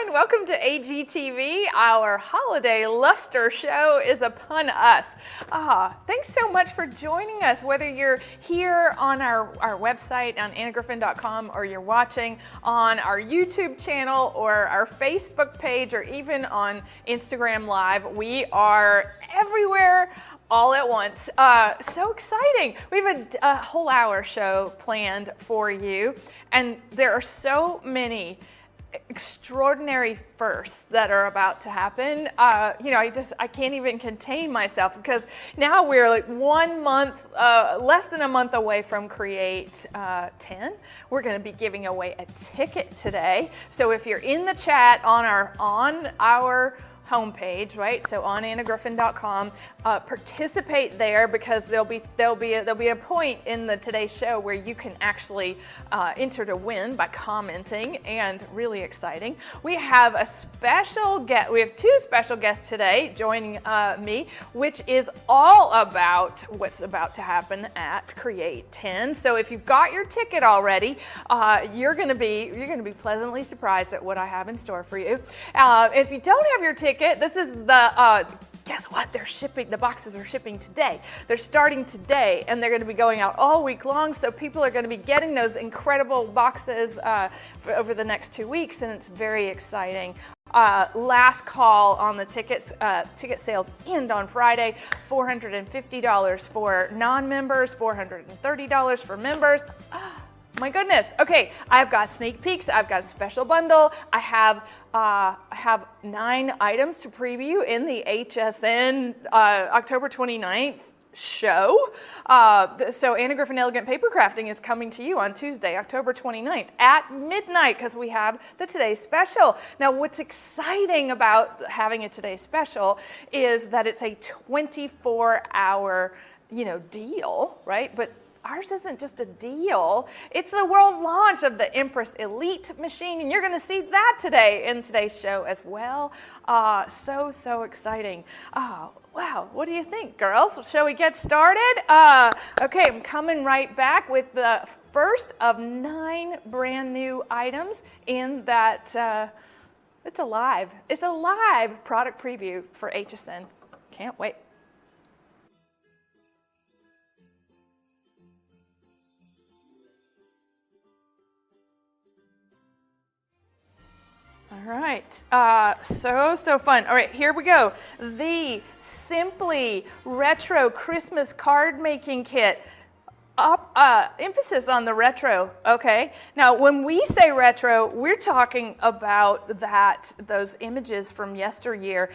and welcome to AGTV. Our holiday luster show is upon us. Thanks so much for joining us, whether you're here on our website on annagriffin.com or you're watching on our YouTube channel or our Facebook page or even on Instagram Live. We are everywhere all at once. So exciting. We have a whole hour show planned for you, and there are so many extraordinary firsts that are about to happen. I can't even contain myself because now we're like 1 month, less than a month away from Create 10. We're going to be giving away a ticket today. So if you're in the chat on our homepage, right? So on annagriffin.com, participate there because there'll be a point in today's show where you can actually enter to win by commenting, and really exciting. We have a special guest. We have two special guests today joining me, which is all about what's about to happen at Create 10. So if you've got your ticket already, you're going to be pleasantly surprised at what I have in store for you. If you don't have your ticket, this is guess what? The boxes are shipping today. They're starting today, and they're going to be going out all week long. So people are going to be getting those incredible boxes over the next 2 weeks, and it's very exciting. Last call on the tickets. Ticket sales end on Friday. $450 for non-members, $430 for members. My goodness. Okay, I've got sneak peeks. I've got a special bundle. I have 9 items to preview in the HSN October 29th show. So Anna Griffin Elegant Paper Crafting is coming to you on Tuesday, October 29th at midnight, because we have the Today Special. Now, what's exciting about having a Today Special is that it's a 24-hour, deal, right? But ours isn't just a deal, it's the world launch of the Empress Elite machine, and you're going to see that today in today's show as well. So exciting. Wow, what do you think, girls? Shall we get started? Okay, I'm coming right back with the first of 9 brand new items in that, it's a live product preview for HSN. Can't wait. All right, so fun. All right, here we go. The Simply Retro Christmas Card Making Kit. Emphasis on the retro, okay? Now, when we say retro, we're talking about those images from yesteryear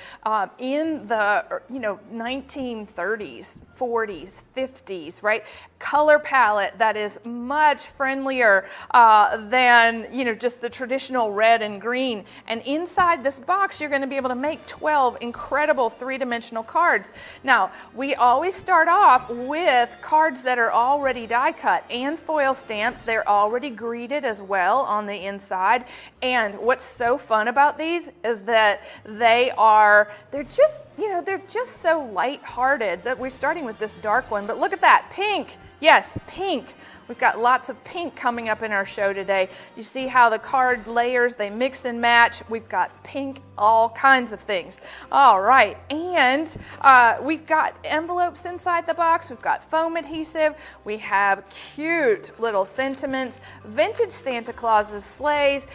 in the 1930s, 40s, 50s, right? Color palette that is much friendlier than just the traditional red and green. And inside this box, you're going to be able to make 12 incredible 3-dimensional cards. Now, we always start off with cards that are already die cut and foil stamped. They're already greeted as well on the inside. And what's so fun about these is that they're just so light-hearted that we're starting with this dark one. But look at that, pink. Yes, pink. We've got lots of pink coming up in our show today. You see how the card layers, they mix and match. We've got pink, all kinds of things. All right, and we've got envelopes inside the box. We've got foam adhesive. We have cute little sentiments, vintage Santa Clauses, sleighs,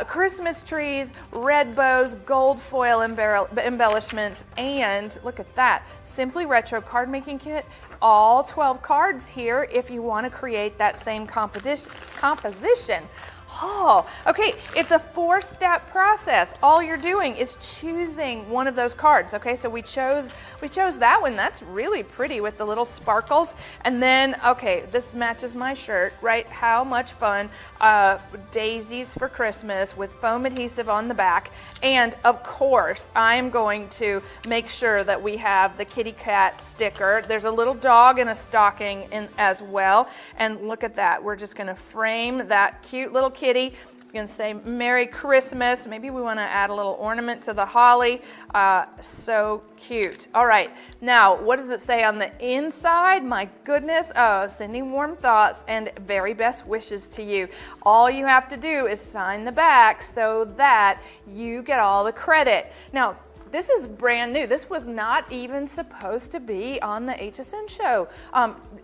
Christmas trees, red bows, gold foil embellishments, and look at that, Simply Retro Card Making Kit. All 12 cards here if you want to create that same composition. Oh, okay, it's a 4-step process. All you're doing is choosing one of those cards, okay? So we chose that one. That's really pretty with the little sparkles. And then, okay, this matches my shirt, right? How much fun. Daisies for Christmas with foam adhesive on the back. And of course, I'm going to make sure that we have the kitty cat sticker. There's a little dog in a stocking as well. And look at that. We're just going to frame that cute little kitty going to say Merry Christmas. Maybe we want to add a little ornament to the holly. So cute. All right, now what does it say on the inside? My goodness, sending warm thoughts and very best wishes to you. All you have to do is sign the back so that you get all the credit. Now, this is brand new. This was not even supposed to be on the HSN show.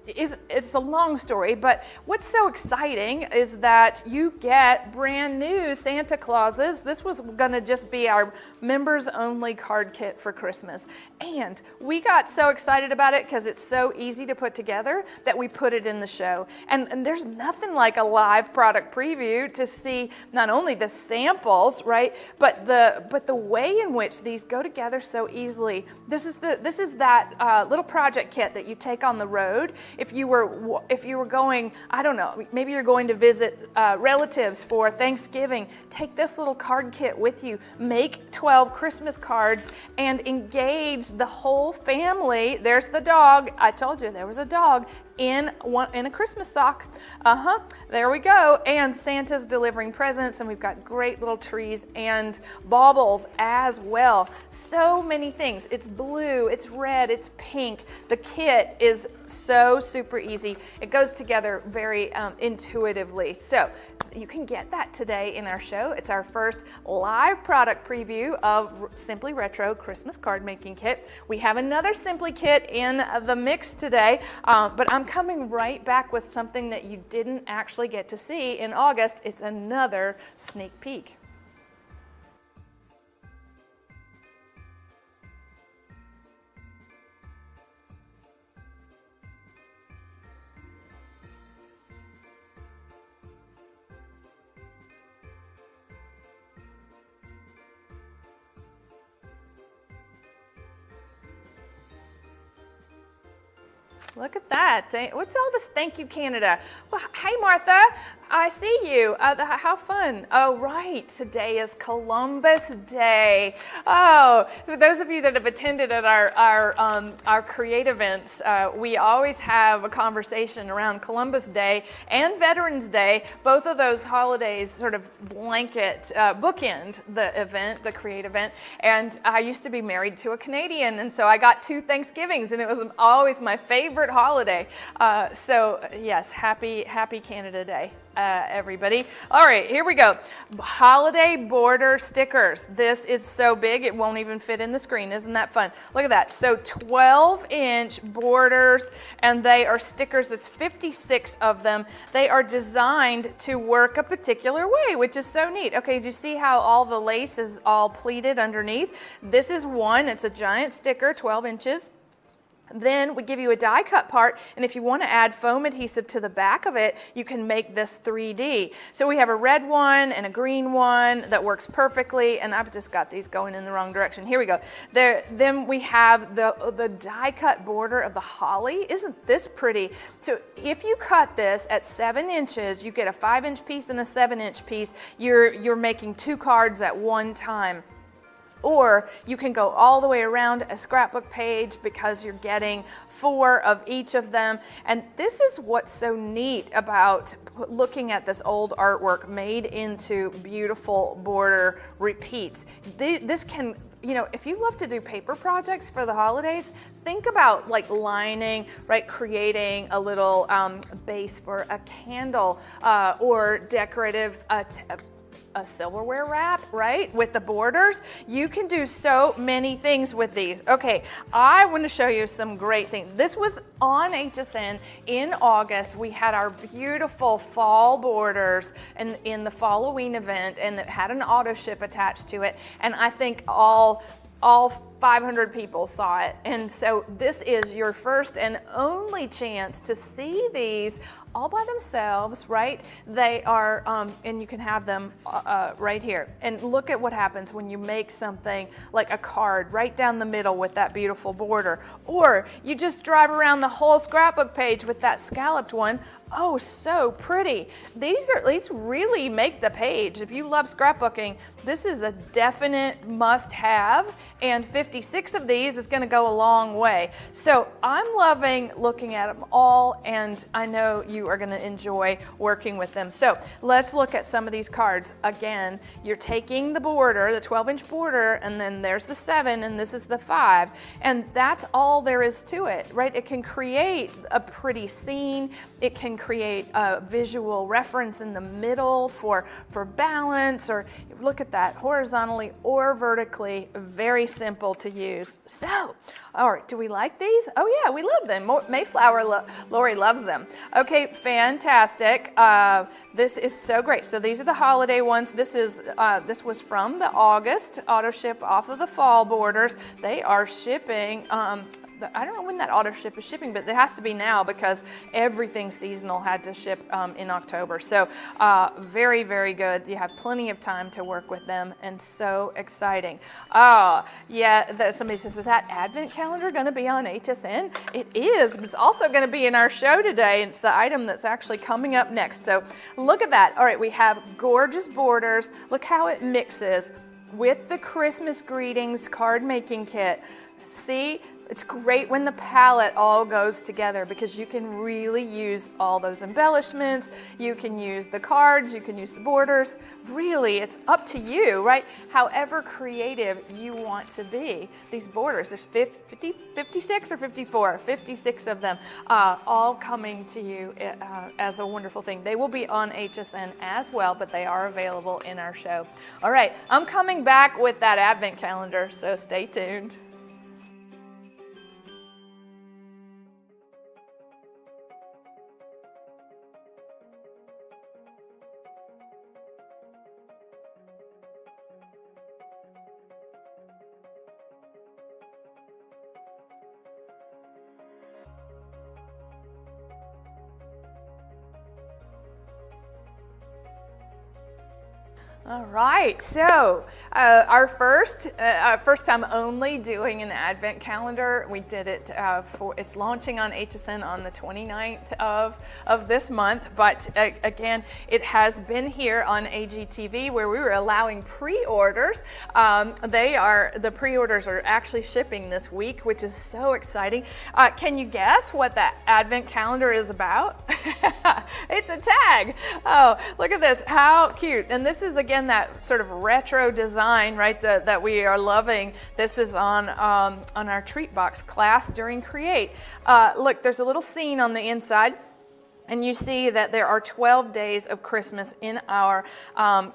It's a long story, but what's so exciting is that you get brand new Santa Clauses. This was gonna just be our members only card kit for Christmas. And we got so excited about it because it's so easy to put together that we put it in the show. And there's nothing like a live product preview to see not only the samples, right, but the way in which these go together so easily. This is that little project kit that you take on the road if you were going, I don't know, maybe you're going to visit relatives for Thanksgiving. Take this little card kit with you. Make 12 Christmas cards and engage the whole family. There's the dog. I told you there was a dog in a Christmas sock. There we go. And Santa's delivering presents, and we've got great little trees and baubles as well. So many things. It's blue, it's red, it's pink. The kit is so super easy. It goes together very intuitively. So you can get that today in our show. It's our first live product preview of Simply Retro Christmas Card Making Kit. We have another Simply Kit in the mix today, but I'm coming right back with something that you didn't actually get to see in August. It's another sneak peek. Look at that. What's all this thank you, Canada? Well, hey, Martha, I see you. How fun. Oh, right. Today is Columbus Day. Oh, for those of you that have attended at our Create events, we always have a conversation around Columbus Day and Veterans Day. Both of those holidays sort of blanket, bookend the event, the Create event. And I used to be married to a Canadian, and so I got 2 Thanksgivings, and it was always my favorite holiday. So yes, happy Canada Day, everybody. All right, here we go. Holiday border stickers. This is so big it won't even fit in the screen. Isn't that fun? Look at that. So 12-inch borders, and they are stickers. There's 56 of them. They are designed to work a particular way, which is so neat. Okay, do you see how all the lace is all pleated underneath? This is one. It's a giant sticker, 12 inches. Then we give you a die cut part, and if you want to add foam adhesive to the back of it, you can make this 3D. So we have a red one and a green one that works perfectly, and I've just got these going in the wrong direction. Here we go. Then we have the die cut border of the holly. Isn't this pretty? So if you cut this at 7 inches, you get a 5-inch piece and a 7-inch piece. You're making 2 cards at one time. Or you can go all the way around a scrapbook page because you're getting 4 of each of them. And this is what's so neat about looking at this old artwork made into beautiful border repeats. This can, you know, if you love to do paper projects for the holidays, think about like lining, right, creating a little base for a candle or decorative a silverware wrap, right, with the borders. You can do so many things with these. Okay, I want to show you some great things. This was on HSN in August. We had our beautiful fall borders in the Halloween event, and it had an auto ship attached to it. And I think all 500 people saw it. And so this is your first and only chance to see these all by themselves, right? They are, and you can have them right here. And look at what happens when you make something like a card right down the middle with that beautiful border. Or you just drive around the whole scrapbook page with that scalloped one. Oh, so pretty. These really make the page. If you love scrapbooking, this is a definite must-have, and 56 of these is going to go a long way. So I'm loving looking at them all, and I know you are going to enjoy working with them. So let's look at some of these cards. Again, you're taking the border, the 12-inch border, and then there's the 7, and this is the 5, and that's all there is to it, right? It can create a pretty scene. It can create a visual reference in the middle for balance, or look at that, horizontally or vertically, very simple to use. So, all right, do we like these? Oh yeah, we love them. Mayflower, Lori loves them. Okay, fantastic. This is so great. So these are the holiday ones. This was from the August auto ship off of the fall borders. They are shipping. I don't know when that auto ship is shipping, but it has to be now because everything seasonal had to ship in October. So very, very good. You have plenty of time to work with them, and so exciting. Yeah, somebody says, is that advent calendar going to be on HSN? It is, but it's also going to be in our show today. It's the item that's actually coming up next. So look at that. All right, we have gorgeous borders. Look how it mixes with the Christmas greetings card making kit. See? It's great when the palette all goes together because you can really use all those embellishments. You can use the cards, you can use the borders. Really, it's up to you, right? However creative you want to be. These borders, there's 56 or 54, 56 of them, all coming to you as a wonderful thing. They will be on HSN as well, but they are available in our show. All right, I'm coming back with that advent calendar, so stay tuned. All right, so our first time only doing an advent calendar. We did it it's launching on HSN on the 29th of this month, but again, it has been here on AGTV where we were allowing pre-orders. The pre-orders are actually shipping this week, which is so exciting. Can you guess what that advent calendar is about? It's a tag. Oh, look at this, how cute. And this is, again, that sort of retro design, right, that we are loving. This is on our treat box class during Create. Look, there's a little scene on the inside. And you see that there are 12 days of Christmas in our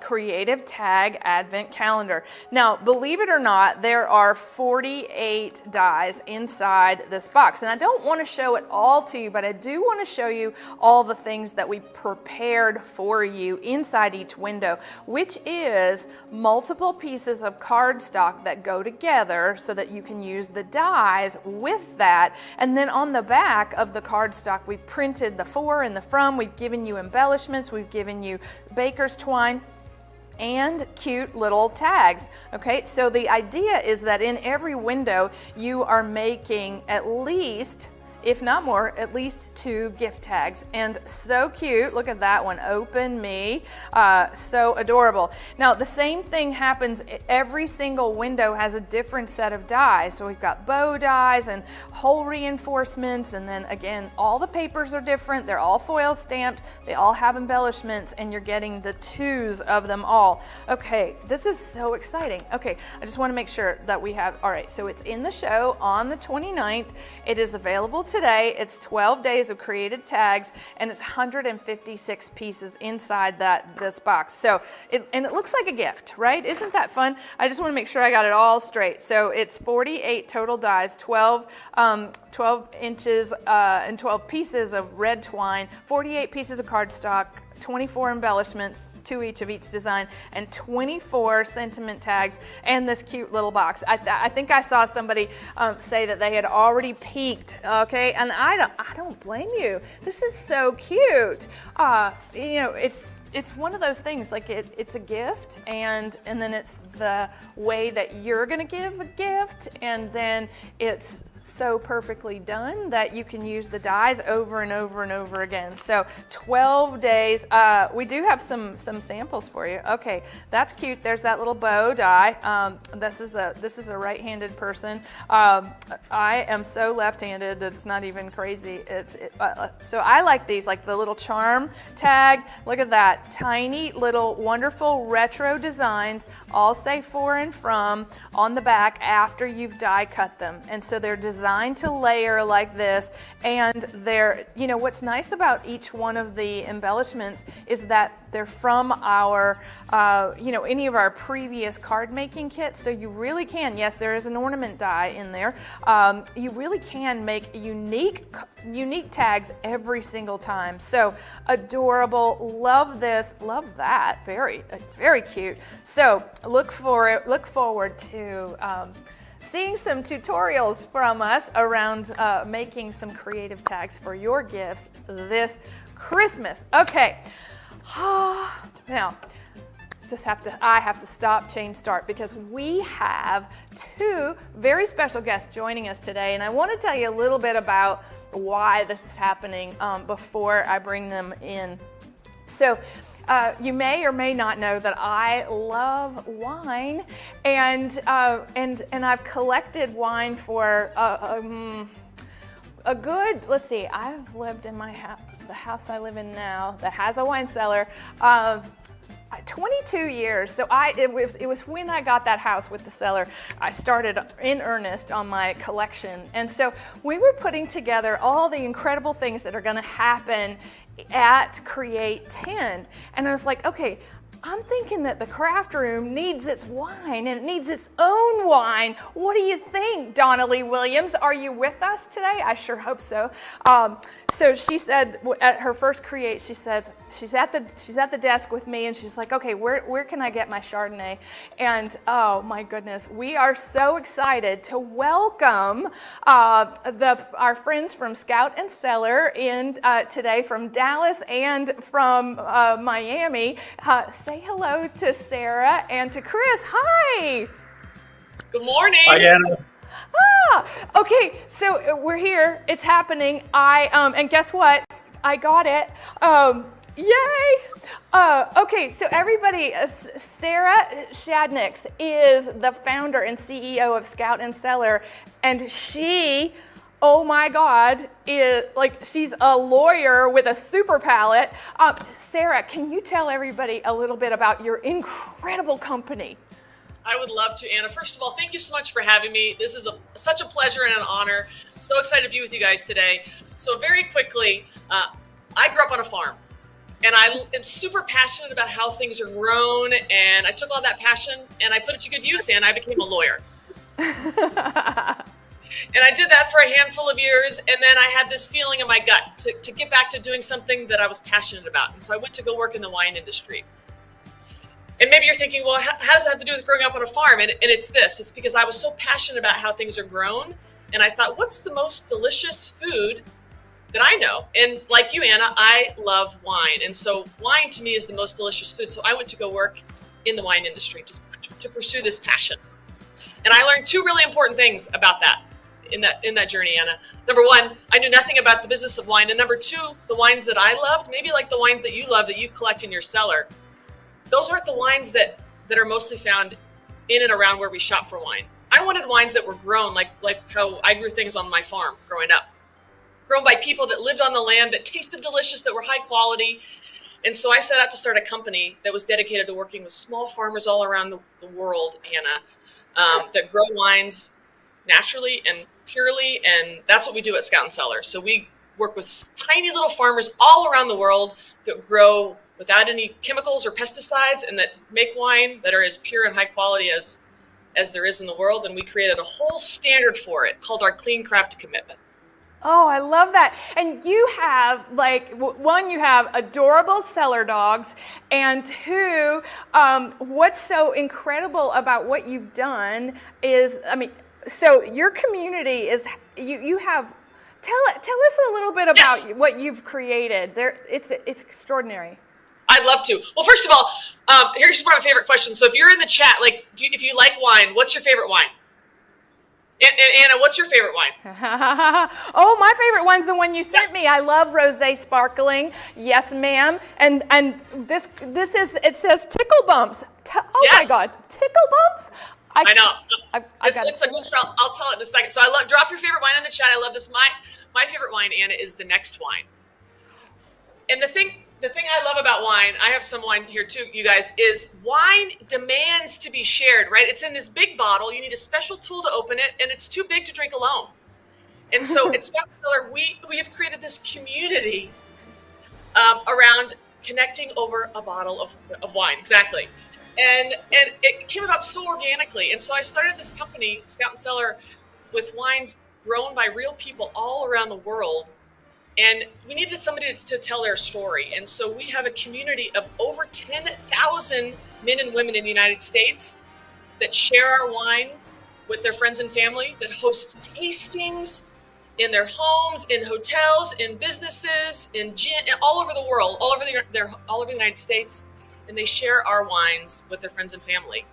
Creative Tag Advent Calendar. Now, believe it or not, there are 48 dies inside this box. And I don't want to show it all to you, but I do want to show you all the things that we prepared for you inside each window, which is multiple pieces of cardstock that go together so that you can use the dies with that. And then on the back of the cardstock, we printed the for and the from. We've given you embellishments, we've given you baker's twine and cute little tags. Okay, so the idea is that in every window you are making at least, if not more, at least 2 gift tags. And so cute, look at that one, open me, so adorable. Now the same thing happens, every single window has a different set of dies. So we've got bow dies and hole reinforcements, and then again, all the papers are different, they're all foil stamped, they all have embellishments, and you're getting the 2s of them all. Okay, this is so exciting. Okay, I just want to make sure that we have, all right, so it's in the show on the 29th. It is available today. It's 12 days of created tags, and it's 156 pieces inside this box. So it looks like a gift, right? Isn't that fun? I just want to make sure I got it all straight. So it's 48 total dies, 12 inches and 12 pieces of red twine, 48 pieces of cardstock, 24 embellishments, 2 each of each design, and 24 sentiment tags, and this cute little box. I think I saw somebody say that they had already peeked, okay, and I don't blame you. This is so cute. You know, it's one of those things, like it's a gift, and then it's the way that you're gonna give a gift, and then it's so perfectly done that you can use the dyes over and over and over again. So 12 days. We do have some samples for you. Okay, that's cute. There's that little bow dye. This is a right-handed person. I am so left-handed that it's not even crazy. So I like these, like the little charm tag. Look at that, tiny little wonderful retro designs. All say for and from on the back after you've die cut them, and so they're designed to layer like this. And they're, what's nice about each one of the embellishments is that they're from our, any of our previous card making kits. So you really can, yes, there is an ornament die in there. You really can make unique tags every single time. So adorable, love this, love that, very, very cute. So look forward to seeing some tutorials from us around making some creative tags for your gifts this Christmas. Okay. Now, I have to stop, change, start, because we have two very special guests joining us today, and I want to tell you a little bit about why this is happening before I bring them in. So, you may or may not know that I love wine, and I've collected wine for a good, let's see, I've lived in my house, the house I live in now that has a wine cellar, 22 years. So it was when I got that house with the cellar, I started in earnest on my collection. And so we were putting together all the incredible things that are going to happen at Create 10. And I was like, okay, I'm thinking that the craft room needs its wine, and it needs its own wine. What do you think, Donna Lee Williams? Are you with us today? I sure hope so. So she said at her first Create, she said she's at the desk with me, and she's like, okay, where can I get my Chardonnay? And oh my goodness, we are so excited to welcome our friends from Scout and Cellar in today, from Dallas and from Miami. Say hello to Sarah and to Chris. Hi. Good morning. Hi, Anna. Okay, so we're here. It's happening. And guess what? I got it. Yay! Okay, so everybody, Sarah Shadnix is the founder and CEO of Scout and Cellar, and she, oh my God, she's a lawyer with a super palette. Sarah, can you tell everybody a little bit about your incredible company? I would love to, Anna. First of all, thank you so much for having me. This is such a pleasure and an honor. So excited to be with you guys today. So very quickly, I grew up on a farm, and I am super passionate about how things are grown, and I took all that passion and I put it to good use, and I became a lawyer. And I did that for a handful of years, and then I had this feeling in my gut to get back to doing something that I was passionate about. And so I went to go work in the wine industry. And maybe you're thinking, well, how does that have to do with growing up on a farm? And it's this. It's because I was so passionate about how things are grown. And I thought, what's the most delicious food that I know? And like you, Anna, I love wine. And so wine to me is the most delicious food. So I went to go work in the wine industry to pursue this passion. And I learned two really important things about that in that journey, Anna. Number one, I knew nothing about the business of wine. And number two, the wines that I loved, maybe like the wines that you love that you collect in your cellar, those aren't the wines that are mostly found in and around where we shop for wine. I wanted wines that were grown like how I grew things on my farm growing up. Grown by people that lived on the land, that tasted delicious, that were high quality. And so I set out to start a company that was dedicated to working with small farmers all around the world, Anna, that grow wines naturally and purely. And that's what we do at Scout and Cellar. So we work with tiny little farmers all around the world that grow without any chemicals or pesticides, and that make wine that are as pure and high quality as there is in the world. And we created a whole standard for it called our Clean Craft Commitment. Oh, I love that. And you have, one, you have adorable cellar dogs, and two, what's so incredible about what you've done is, so your community is, you have, tell us a little bit about what you've created. It's extraordinary. I'd love to. Well, first of all, here's one of my favorite questions. So if you're in the chat, if you like wine, what's your favorite wine? And Anna, what's your favorite wine? Oh, my favorite one's the one you sent me. I love rosé sparkling. Yes, ma'am. And this is, it says tickle bumps. Oh Yes. my God, tickle bumps. I know. It's I'll tell it in a second. So drop your favorite wine in the chat. I love this. My favorite wine, Anna, is the next wine. And the thing I love about wine, I have some wine here too, you guys, is wine demands to be shared, right? It's in this big bottle. You need a special tool to open it, and it's too big to drink alone. And so at Scout Cellar, we have created this community around connecting over a bottle of wine. Exactly. And it came about so organically. And so I started this company, Scout Cellar, with wines grown by real people all around the world. And we needed somebody to tell their story. And so we have a community of over 10,000 men and women in the United States that share our wine with their friends and family, that host tastings in their homes, in hotels, in businesses, all over the world, all over the United States. And they share our wines with their friends and family.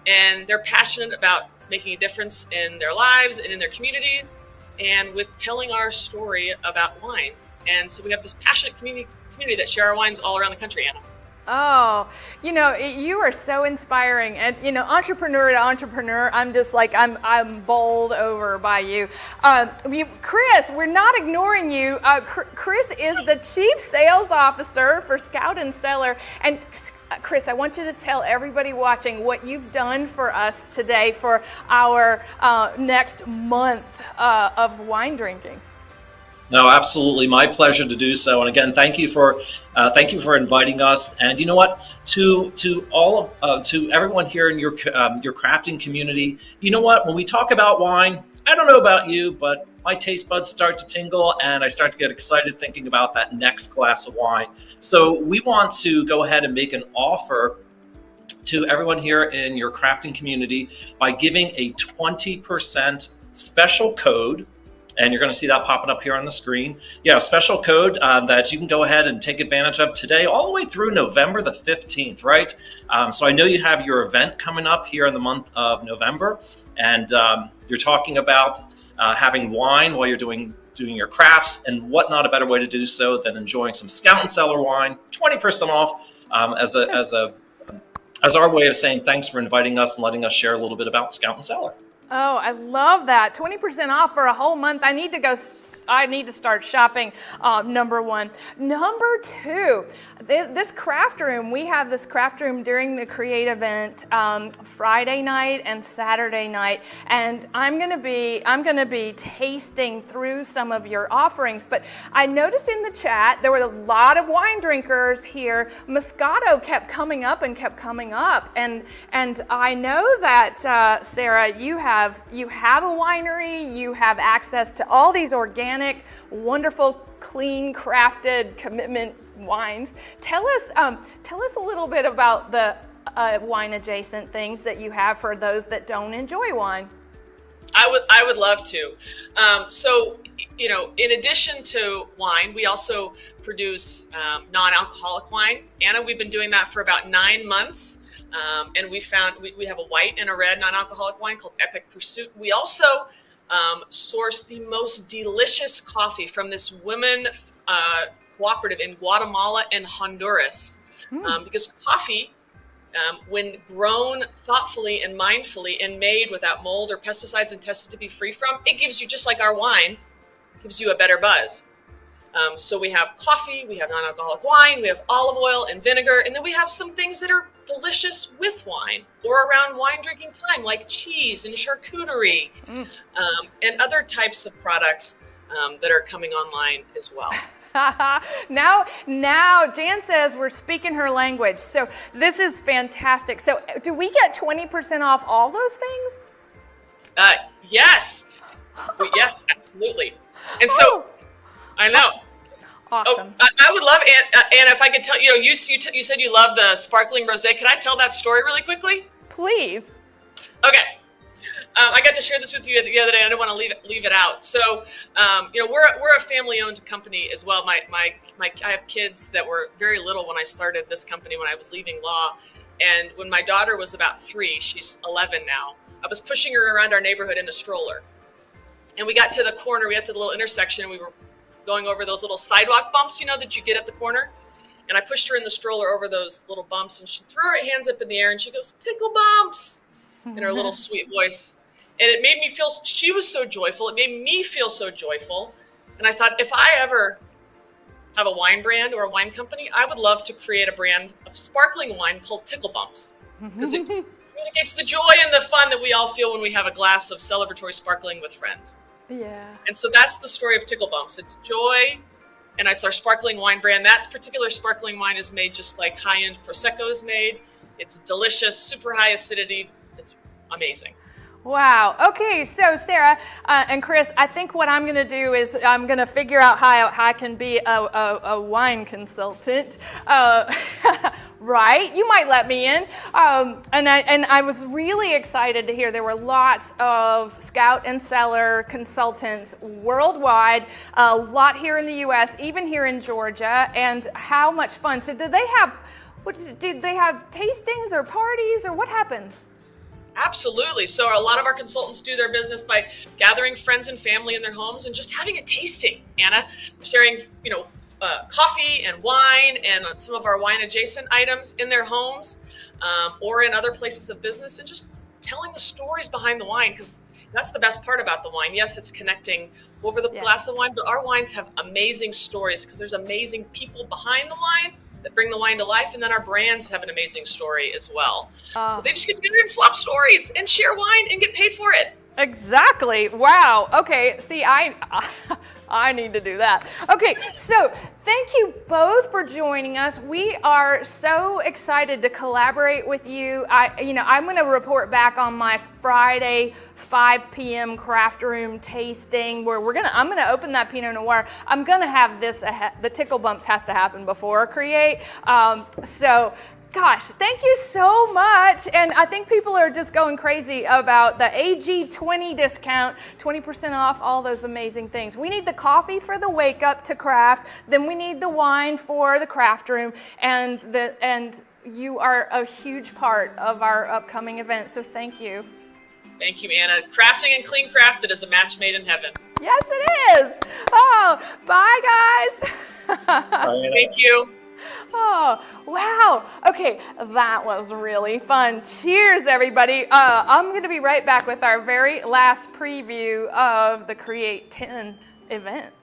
And they're passionate about making a difference in their lives and in their communities, and with telling our story about wines. And so we have this passionate community that share our wines all around the country, Anna. Oh, you are so inspiring, and entrepreneur to entrepreneur. I'm just like I'm bowled over by you, Chris. We're not ignoring you. Chris is the Chief Sales Officer for Scout and Cellar, and Chris, I want you to tell everybody watching what you've done for us today for our next month of wine drinking. No, absolutely, my pleasure to do so. And again, thank you for inviting us. And you know what? To everyone here in your crafting community, you know what? When we talk about wine, I don't know about you, but my taste buds start to tingle, and I start to get excited thinking about that next glass of wine. So we want to go ahead and make an offer to everyone here in your crafting community by giving a 20% special code. And you're going to see that popping up here on the screen. Yeah, a special code that you can go ahead and take advantage of today all the way through November the 15th, right? So I know you have your event coming up here in the month of November, and you're talking about having wine while you're doing your crafts, and what not a better way to do so than enjoying some Scout and Cellar wine, 20% off as our way of saying thanks for inviting us and letting us share a little bit about Scout and Cellar. Oh, I love that. 20% off for a whole month. I need to start shopping, number one. Number two, this craft room, we have this craft room during the Create event Friday night and Saturday night. And I'm gonna be tasting through some of your offerings. But I noticed in the chat, there were a lot of wine drinkers here. Moscato kept coming up. And I know that, Sarah, you have a winery, you have access to all these organic, wonderful, clean, crafted, commitment wines. Tell us a little bit about the wine adjacent things that you have for those that don't enjoy wine. I would love to. So, in addition to wine, we also produce non-alcoholic wine. Anna, we've been doing that for about 9 months. And we have a white and a red non-alcoholic wine called Epic Pursuit. We also source the most delicious coffee from this women cooperative in Guatemala and Honduras. Because coffee, when grown thoughtfully and mindfully and made without mold or pesticides and tested to be free from, it gives you, just like our wine, gives you a better buzz. So we have coffee, we have non-alcoholic wine, we have olive oil and vinegar, and then we have some things that are delicious with wine or around wine drinking time, like cheese and charcuterie, and other types of products that are coming online as well. Now Jan says we're speaking her language. So this is fantastic. So do we get 20% off all those things? Yes. Yes, absolutely. And so I know. Awesome. Oh, I would love, Anna, if I could tell you said you love the sparkling rosé. Can I tell that story really quickly? Please. Okay. I got to share this with you the other day. I don't want to leave it out. So, we're a family-owned company as well. I have kids that were very little when I started this company when I was leaving law, and when my daughter was about 3, she's 11 now. I was pushing her around our neighborhood in a stroller. And we got to the corner, we got to the little intersection, and we were going over those little sidewalk bumps, that you get at the corner. And I pushed her in the stroller over those little bumps, and she threw her hands up in the air, and she goes, "Tickle bumps," in her little sweet voice. And it made me feel, she was so joyful. It made me feel so joyful. And I thought, if I ever have a wine brand or a wine company, I would love to create a brand of sparkling wine called Tickle Bumps. Because it communicates the joy and the fun that we all feel when we have a glass of celebratory sparkling with friends. Yeah. And so that's the story of Tickle Bumps. It's joy, and it's our sparkling wine brand. That particular sparkling wine is made just like high-end Prosecco is made. It's delicious, super high acidity. It's amazing. Wow. Okay, so Sarah and Chris, I think what I'm going to do is I'm going to figure out how I can be a wine consultant. Right? You might let me in. And I was really excited to hear there were lots of Scout and Cellar consultants worldwide, a lot here in the U.S., even here in Georgia, and how much fun. So did they have tastings or parties, or what happens? Absolutely. So a lot of our consultants do their business by gathering friends and family in their homes and just having a tasting, Anna, sharing, coffee and wine and some of our wine adjacent items in their homes or in other places of business, and just telling the stories behind the wine, because that's the best part about the wine. Yes, it's connecting over the glass of wine, but our wines have amazing stories because there's amazing people behind the wine that bring the wine to life, and then our brands have an amazing story as well. So they just get together and swap stories and share wine and get paid for it. Exactly. Wow. Okay. See, I need to do that. Okay. So thank you both for joining us. We are so excited to collaborate with you. I'm going to report back on my Friday 5 p.m. craft room tasting where I'm going to open that Pinot Noir. I'm going to have the Tickle Bumps has to happen before Create. Gosh, thank you so much. And I think people are just going crazy about the AG20 discount, 20% off, all those amazing things. We need the coffee for the wake up to craft. Then we need the wine for the craft room. And you are a huge part of our upcoming event. So thank you. Thank you, Anna. Crafting and clean craft, that is a match made in heaven. Yes, it is. Oh, bye, guys. Bye. Thank you. Oh, wow. Okay, that was really fun. Cheers, everybody. I'm going to be right back with our very last preview of the Create 10 event.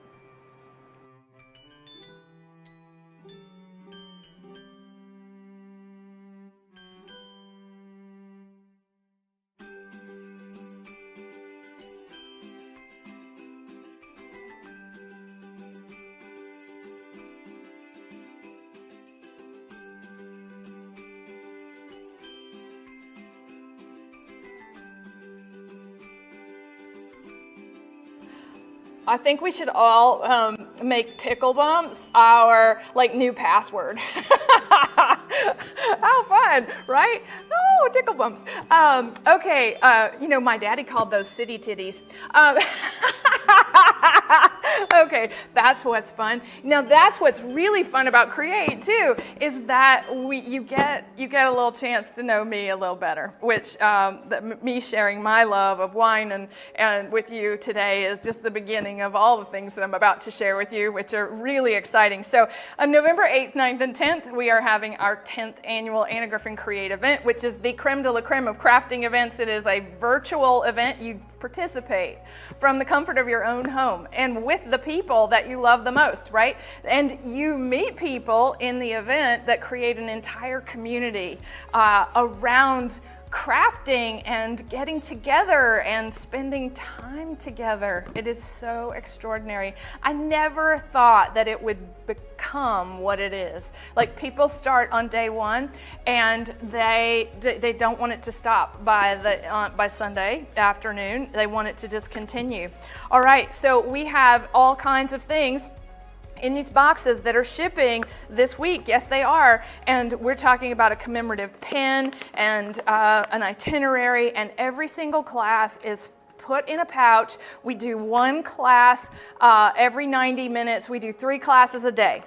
I think we should all make Tickle Bumps our new password. How fun, right? Oh, Tickle Bumps. Okay, my daddy called those city titties. Okay, that's what's fun. Now that's what's really fun about Create too, is that you get a little chance to know me a little better, which me sharing my love of wine and with you today is just the beginning of all the things that I'm about to share with you, which are really exciting. So on November 8th, 9th, and 10th, we are having our 10th annual Anna Griffin Create event, which is the creme de la creme of crafting events. It is a virtual event. You participate from the comfort of your own home and with the people that you love the most, right? And you meet people in the event that create an entire community around crafting and getting together and spending time together. It is so extraordinary. I never thought that it would become what it is. Like, people start on day one and they don't want it to stop by Sunday afternoon. They want it to just continue. All right, so we have all kinds of things in these boxes that are shipping this week. Yes, they are. And we're talking about a commemorative pin and an itinerary, and every single class is put in a pouch. We do one class every 90 minutes. We do 3 classes a day.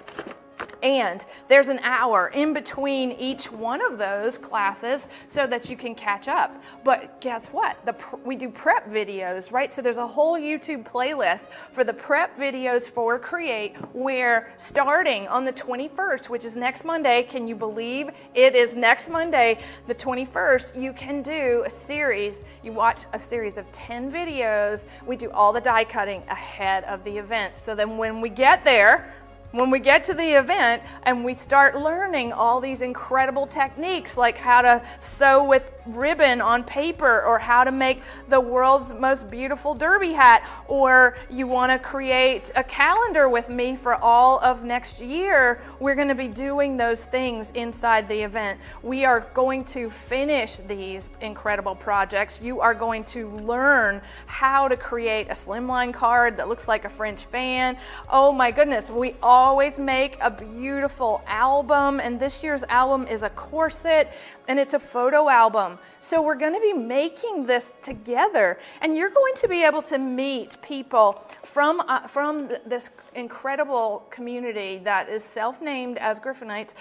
And there's an hour in between each one of those classes so that you can catch up. But guess what? We do prep videos, right? So there's a whole YouTube playlist for the prep videos for Create, where starting on the 21st, which is next Monday, can you believe it is next Monday, the 21st, you can do a series. You watch a series of 10 videos. We do all the die cutting ahead of the event. So then when we get there, when we get to the event and we start learning all these incredible techniques, like how to sew with ribbon on paper, or how to make the world's most beautiful derby hat, or you want to create a calendar with me for all of next year, we're going to be doing those things inside the event. We are going to finish these incredible projects. You are going to learn how to create a slimline card that looks like a French fan. Oh my goodness, we always make a beautiful album, and this year's album is a corset and it's a photo album. So we're going to be making this together, and you're going to be able to meet people from this incredible community that is self-named as Griffinites.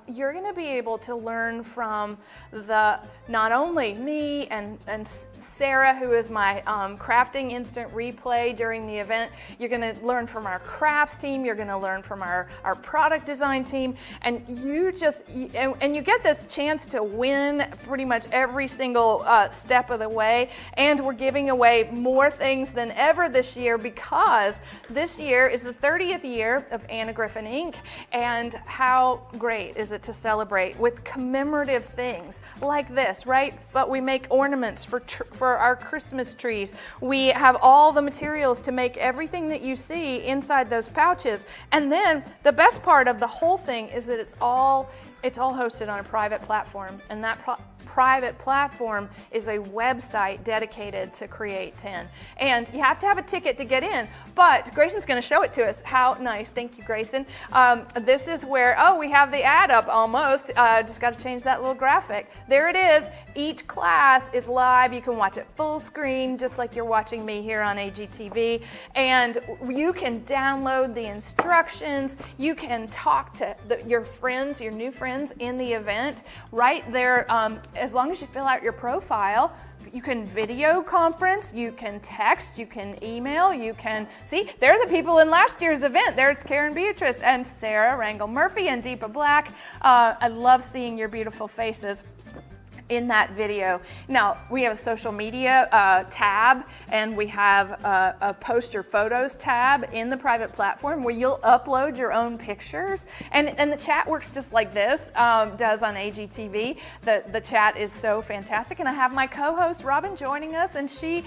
You're going to be able to learn from not only me and Sarah, who is my crafting instant replay during the event. You're going to learn from our crafts team. You're going to learn from our product design team, and you get this chance to win pretty much every single step of the way. And we're giving away more things than ever this year, because this year is the 30th year of Anna Griffin Inc. And how great is it to celebrate with commemorative things like this, right? But we make ornaments for our Christmas trees. We have all the materials to make everything that you see inside those pouches. And then the best part of the whole thing is that it's all hosted on a private platform, and that private platform is a website dedicated to Create 10. And you have to have a ticket to get in, but Grayson's going to show it to us. How nice. Thank you, Grayson. This is where, we have the ad up almost. Just got to change that little graphic. There it is. Each class is live. You can watch it full screen, just like you're watching me here on AGTV. And you can download the instructions. You can talk to your friends, your new friends in the event right there. As long as you fill out your profile, you can video conference, you can text, you can email, you can see. They're the people in last year's event. There's Karen Beatrice and Sarah Rangel Murphy and Deepa Black. I love seeing your beautiful faces in that video. Now, we have a social media tab, and we have a post your photos tab in the private platform where you'll upload your own pictures. And the chat works just like this does on AGTV. The chat is so fantastic. And I have my co-host Robin joining us, and she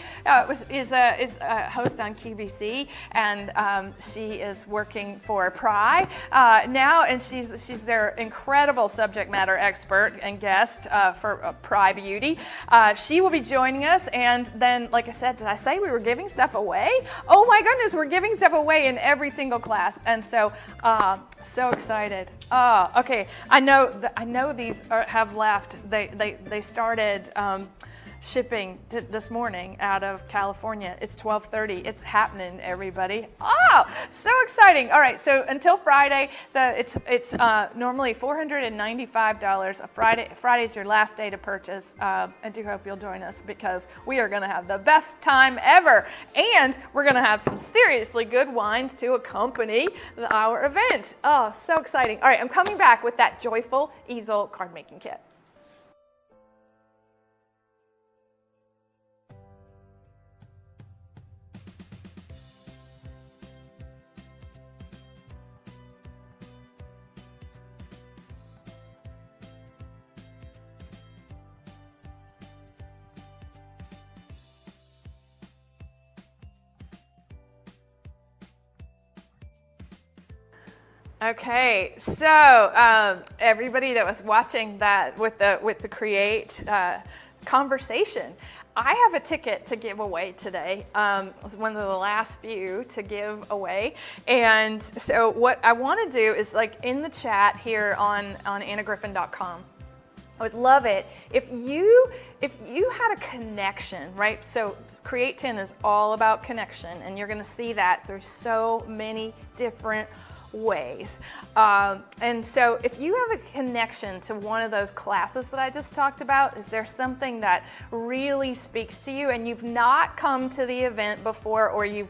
is a host on QVC, and she is working for Pry now, and she's their incredible subject matter expert and guest for Pry Beauty. She will be joining us, and then, like I said, did I say we were giving stuff away? Oh my goodness, we're giving stuff away in every single class, and so excited. Okay, I know these have left. They started shipping this morning out of California. It's 12:30. It's happening, everybody. So exciting. All right, so until Friday, it's normally $495. Friday's your last day to purchase. I do hope you'll join us, because we are going to have the best time ever, and we're going to have some seriously good wines to accompany our event. So exciting. All right, I'm coming back with that joyful easel card making kit. Okay, so everybody that was watching that with the Create conversation, I have a ticket to give away today. It was one of the last few to give away. And so what I want to do is, like, in the chat here on annagriffin.com, I would love it if you had a connection, right? So Create 10 is all about connection, and you're going to see that through so many different ways. And so if you have a connection to one of those classes that I just talked about, is there something that really speaks to you and you've not come to the event before, or you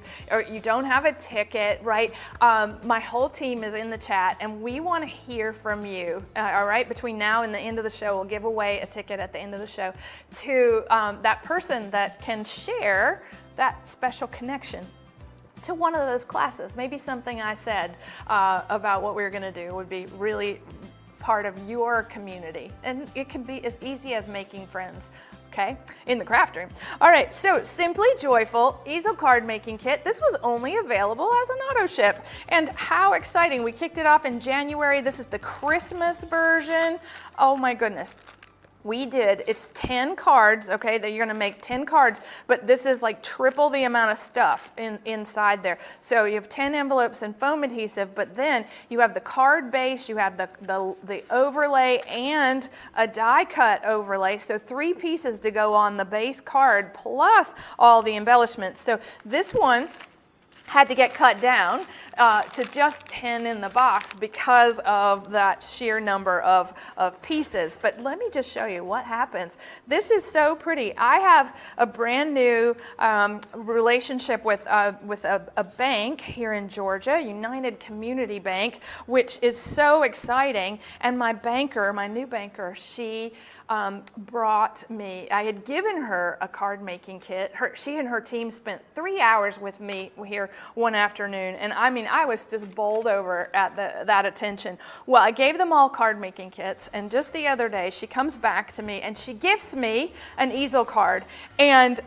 don't have a ticket, right? My whole team is in the chat and we want to hear from you, all right? Between now and the end of the show, we'll give away a ticket at the end of the show to that person that can share that special connection to one of those classes. Maybe something I said about what we were going to do would be really part of your community. And it can be as easy as making friends, okay, in the craft room. All right, so Simply Joyful easel card making kit. This was only available as an auto ship. And how exciting. We kicked it off in January. This is the Christmas version. Oh my goodness. It's 10 cards, okay, that you're gonna make 10 cards, but this is like triple the amount of stuff inside there. So you have 10 envelopes and foam adhesive, but then you have the card base, you have the overlay and a die cut overlay. So 3 pieces to go on the base card plus all the embellishments. So this one had to get cut down to just 10 in the box because of that sheer number of pieces. But let me just show you what happens. This is so pretty. I have a brand new relationship with a bank here in Georgia, United Community Bank, which is so exciting. And my new banker, she brought me, I had given her a card making kit. She and her team spent 3 hours with me here one afternoon. And I mean, I was just bowled over at that attention. Well, I gave them all card making kits. And just the other day, she comes back to me and she gifts me an easel card. And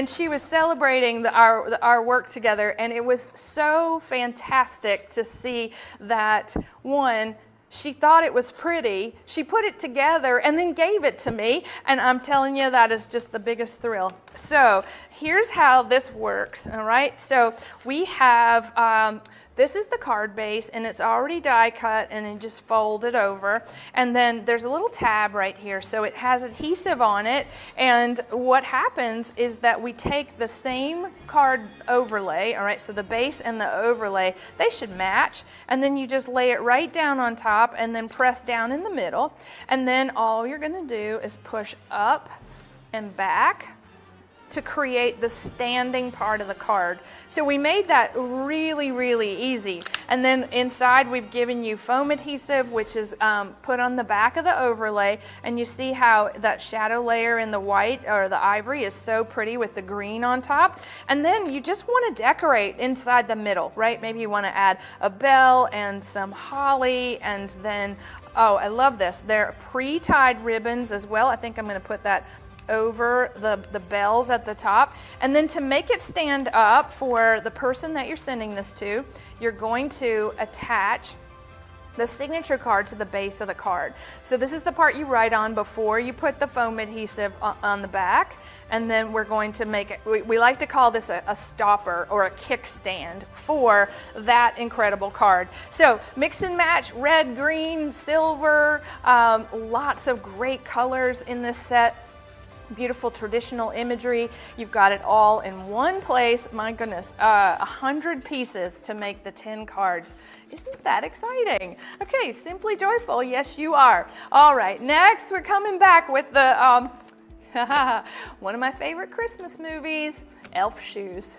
she was celebrating our work together. And it was so fantastic to see that, one, she thought it was pretty, she put it together and then gave it to me, and I'm telling you, that is just the biggest thrill. So here's how this works, all right? So we have, this is the card base, and it's already die cut, and then just fold it over. And then there's a little tab right here, so it has adhesive on it. And what happens is that we take the same card overlay, all right, so the base and the overlay, they should match. And then you just lay it right down on top and then press down in the middle. And then all you're gonna do is push up and back to create the standing part of the card. So we made that really, really easy. And then inside we've given you foam adhesive, which is put on the back of the overlay. And you see how that shadow layer in the white or the ivory is so pretty with the green on top. And then you just want to decorate inside the middle, right? Maybe you want to add a bell and some holly, and then, oh, I love this. They're pre-tied ribbons as well. I think I'm going to put that over the bells at the top. And then to make it stand up for the person that you're sending this to, you're going to attach the signature card to the base of the card. So this is the part you write on before you put the foam adhesive on the back. And then we're going to make it, we like to call this a stopper or a kickstand for that incredible card. So mix and match, red, green, silver, lots of great colors in this set. Beautiful traditional imagery. You've got it all in one place. My goodness, 100 pieces to make the 10 cards. Isn't that exciting? Okay, Simply Joyful, yes you are. All right, next we're coming back with the, one of my favorite Christmas movies, Elf Shoes.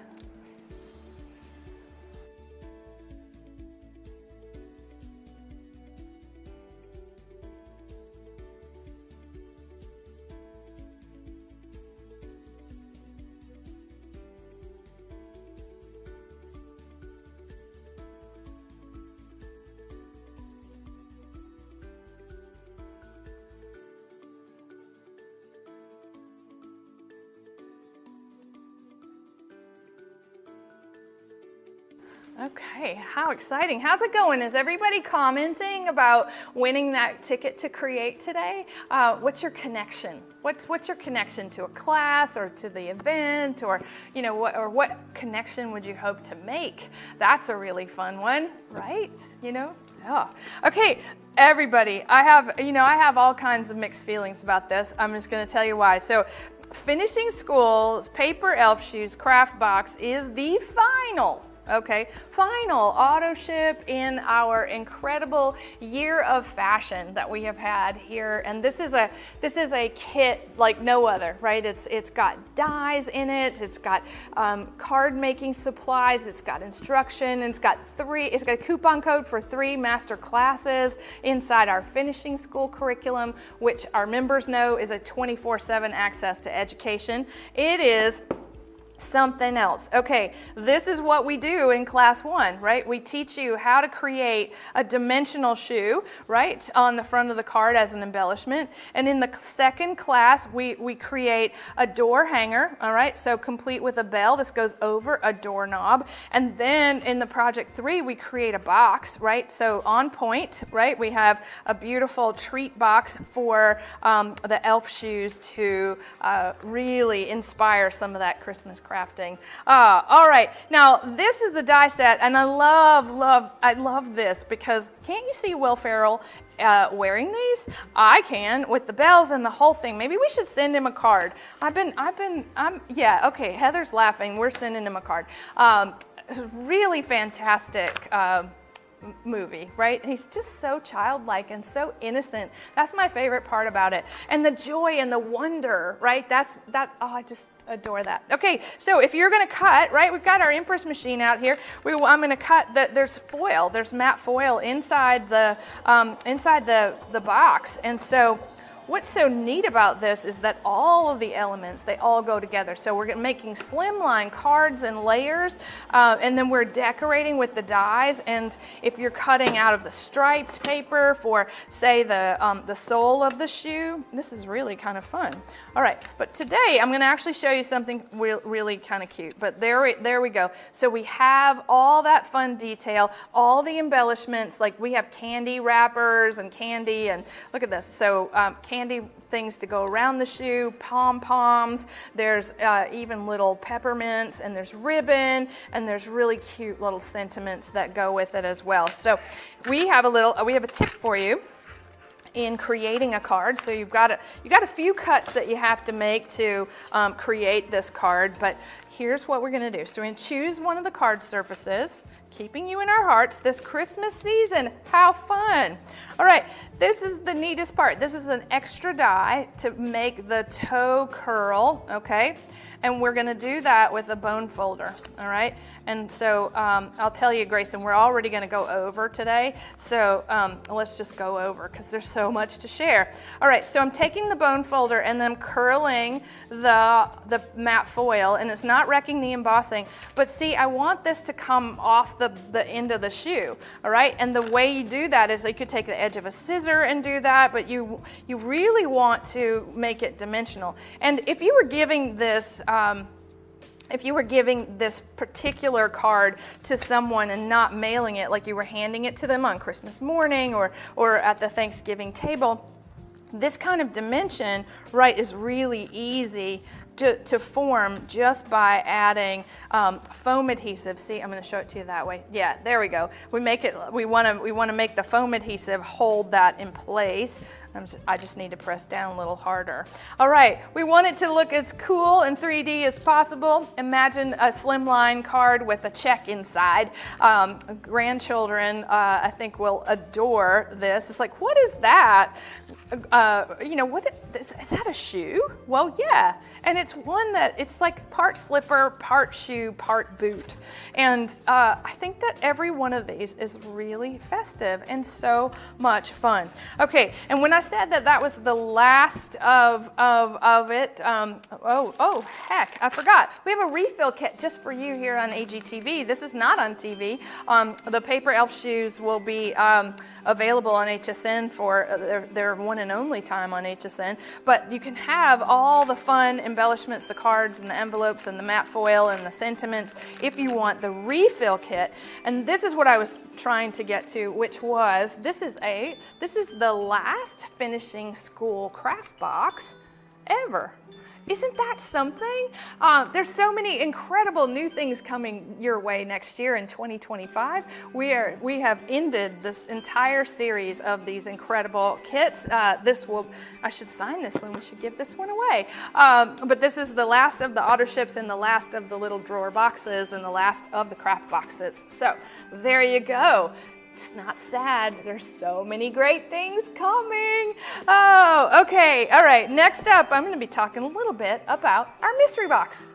Okay, how exciting. How's it going? Is everybody commenting about winning that ticket to create today? What's your connection? What's your connection to a class or to the event, or what connection would you hope to make? That's a really fun one, right? Oh. Okay, everybody, I have all kinds of mixed feelings about this. I'm just going to tell you why. So Finishing School's Paper Elf Shoes Craft Box is the final, Okay, final auto ship in our incredible year of fashion that we have had here, and this is a kit like no other, right? It's got dies in it, it's got card making supplies, it's got instruction, it's got a coupon code for 3 master classes inside our finishing school curriculum, which our members know is a 24/7 access to education. It is something else. Okay, this is what we do in class 1, right? We teach you how to create a dimensional shoe, right, on the front of the card as an embellishment. And in the second class, we create a door hanger, all right, so complete with a bell. This goes over a doorknob. And then in the project 3, we create a box, right? So on point, right, we have a beautiful treat box for the elf shoes to really inspire some of that Christmas crafting. All right, now this is the die set, and I love this because can't you see Will Ferrell wearing these? I can, with the bells and the whole thing. Maybe we should send him a card. Yeah, okay, Heather's laughing. We're sending him a card. It's a really fantastic movie, right? He's just so childlike and so innocent. That's my favorite part about it. And the joy and the wonder, right? I just adore that. Okay, so if you're gonna cut, right, we've got our Empress machine out here. I'm gonna cut there's foil, there's matte foil inside the box. And so what's so neat about this is that all of the elements, they all go together. So we're making slimline cards and layers, and then we're decorating with the dies. And if you're cutting out of the striped paper for, say, the sole of the shoe, this is really kind of fun. All right, but today I'm gonna actually show you something really kind of cute. But there we go. So we have all that fun detail, all the embellishments, like we have candy wrappers and candy, and look at this. So candy things to go around the shoe, pom-poms, there's even little peppermints, and there's ribbon, and there's really cute little sentiments that go with it as well. So we have a tip for you in creating a card. So you've got a few cuts that you have to make to create this card, but here's what we're gonna do. So we're gonna choose one of the card surfaces, keeping you in our hearts this Christmas season. How fun. All right, this is the neatest part. This is an extra die to make the toe curl, okay? And we're gonna do that with a bone folder, all right? And so I'll tell you, Grayson, we're already gonna go over today, so let's just go over because there's so much to share. All right, so I'm taking the bone folder and then curling the matte foil, and it's not wrecking the embossing, but see, I want this to come off the end of the shoe, all right? And the way you do that is you could take the edge of a scissor and do that, but you really want to make it dimensional. And if you were giving this particular card to someone and not mailing it, like you were handing it to them on Christmas morning or at the Thanksgiving table, this kind of dimension, right, is really easy to form just by adding foam adhesive. See, I'm going to show it to you that way. Yeah, there we go. We want to make the foam adhesive hold that in place. I just need to press down a little harder. All right, we want it to look as cool and 3D as possible. Imagine a slimline card with a check inside. Grandchildren, I think, will adore this. It's like, what is that? Is that a shoe? Well, yeah, and it's one that it's like part slipper, part shoe, part boot. And I think that every one of these is really festive and so much fun. Okay, and when I said that was the last of it, oh heck, I forgot. We have a refill kit just for you here on AGTV. This is not on TV. The paper elf shoes will be available on HSN for their one and only time on HSN, but you can have all the fun embellishments, the cards and the envelopes and the matte foil and the sentiments if you want the refill kit. And this is what I was trying to get to, which was this is the last finishing school craft box ever. Isn't that something? There's so many incredible new things coming your way next year in 2025. We have ended this entire series of these incredible kits. I should sign this one. We should give this one away. But this is the last of the auto ships and the last of the little drawer boxes and the last of the craft boxes. So there you go. It's not sad. There's so many great things coming. Oh, okay. All right. Next up, I'm going to be talking a little bit about our mystery box.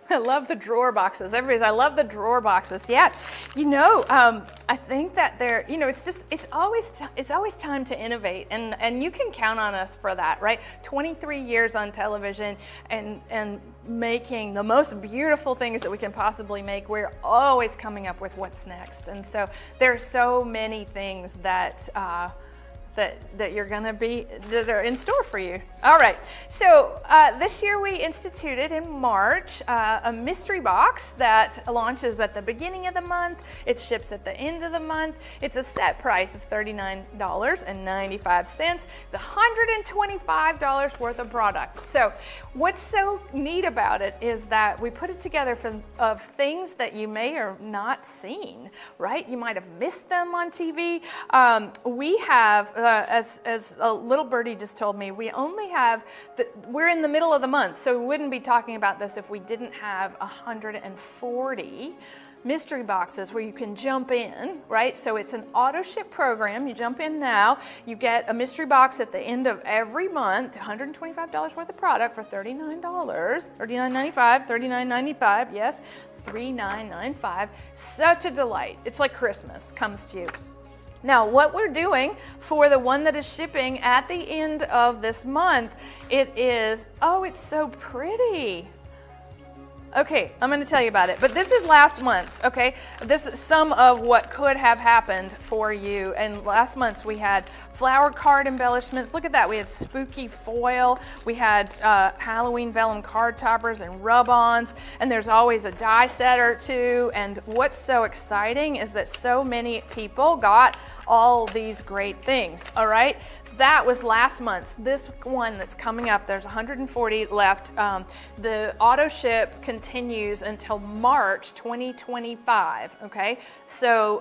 I love the drawer boxes. I love the drawer boxes. Yeah, I think that it's always time to innovate, and you can count on us for that, right? 23 years on television and making the most beautiful things that we can possibly make. We're always coming up with what's next, and so there are so many things that that are in store for you. All right, so this year we instituted in March a mystery box that launches at the beginning of the month. It ships at the end of the month. It's a set price of $39.95. It's $125 worth of products. So what's so neat about it is that we put it together of things that you may or not seen, right? You might have missed them on TV. We have as a little birdie just told me, we're in the middle of the month, so we wouldn't be talking about this if we didn't have 140 mystery boxes where you can jump in, right? So it's an auto ship program. You jump in now, you get a mystery box at the end of every month, $125 worth of product for $39, $39.95, $39.95, yes, $39.95. Such a delight. It's like Christmas comes to you. Now, what we're doing for the one that is shipping at the end of this month, it's so pretty. Okay, I'm going to tell you about it, but this is last month's, okay? This is some of what could have happened for you. And last month's we had flower card embellishments. Look at that. We had spooky foil. We had Halloween vellum card toppers and rub-ons. And there's always a die set or two. And what's so exciting is that so many people got all these great things, all right? That was last month's. This one that's coming up, there's 140 left. The auto ship continues until March 2025, okay? So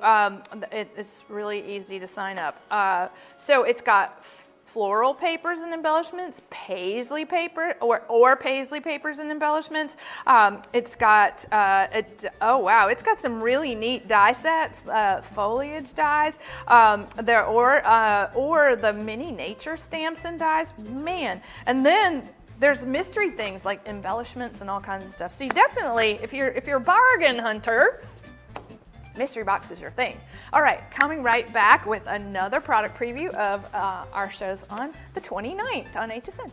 it's really easy to sign up. So it's got floral papers and embellishments, paisley paper or paisley papers and embellishments. It's got it's got some really neat die sets, foliage dies, or the mini nature stamps and dies. Man, and then there's mystery things like embellishments and all kinds of stuff. So you definitely, if you're a bargain hunter, mystery box is your thing. All right, coming right back with another product preview of our shows on the 29th on HSN.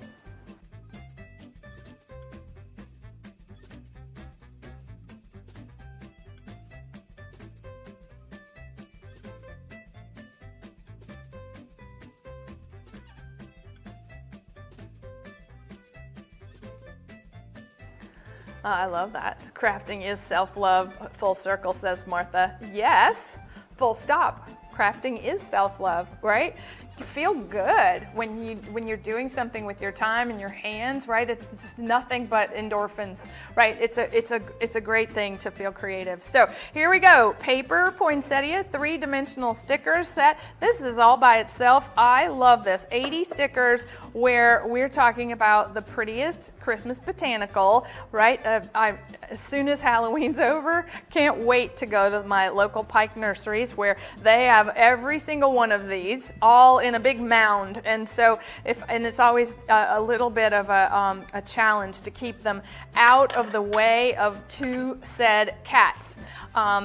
I love that. Crafting is self-love. Full circle, says Martha. Yes, full stop. Crafting is self-love, right? You feel good when you're doing something with your time and your hands, right? It's just nothing but endorphins, right? It's a great thing to feel creative. So here we go. Paper Poinsettia 3-dimensional sticker set. This is all by itself. I love this. 80 stickers where we're talking about the prettiest Christmas botanical, right? As soon as Halloween's over, can't wait to go to my local Pike nurseries where they have every single one of these all in in a big mound, and so it's always a little bit of a challenge to keep them out of the way of two said cats.